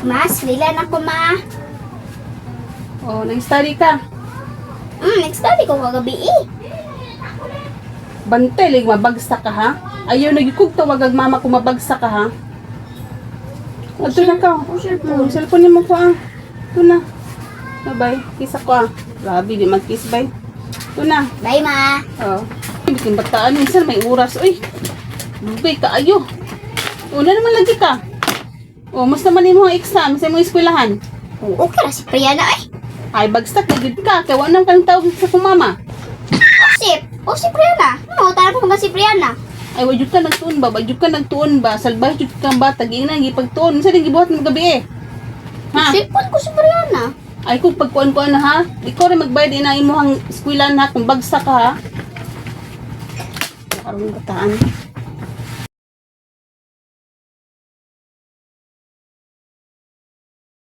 Mas, lilan ako ma. Oh, nag-study ka. Nag-study ko kagabi eh. Bantay, lig mabagsak ka ha. Ayaw nagikog tawag ag mama ko mabagsak ka ha. Ato na ka. Cellphone ni mo ko ah. Ito na. Bye. Kiss ako ah. Grabe, di mag-kiss bye. Ito na. Bye ma. Oh. Bitin bataan, minsan may oras. Uy, lugay ka, ayo. Una naman lagi ka. Oh, mas naman yung mga exam sa mga eskwelahan. Okay ra si Priana eh. Ay, bagsak, nagid ka. Kaya wala kang tawag sa kong mama. Si Priana. Ano, tara po ba si Priana? Ay, wajud ka nagtuon ba? Wajud ka nagtuon ba? Salbay, jud ka ba? Tag-ina, gipagtuon. Saan yung gibuhat ng gabi eh? Ha? Sipon ko si Priana. Ay, kung pagkuhan-kuhan na ha? Ikaw rin magbayad ina imuhang eskwelahan ha? Kung bagsak ka ha? Karong bataan.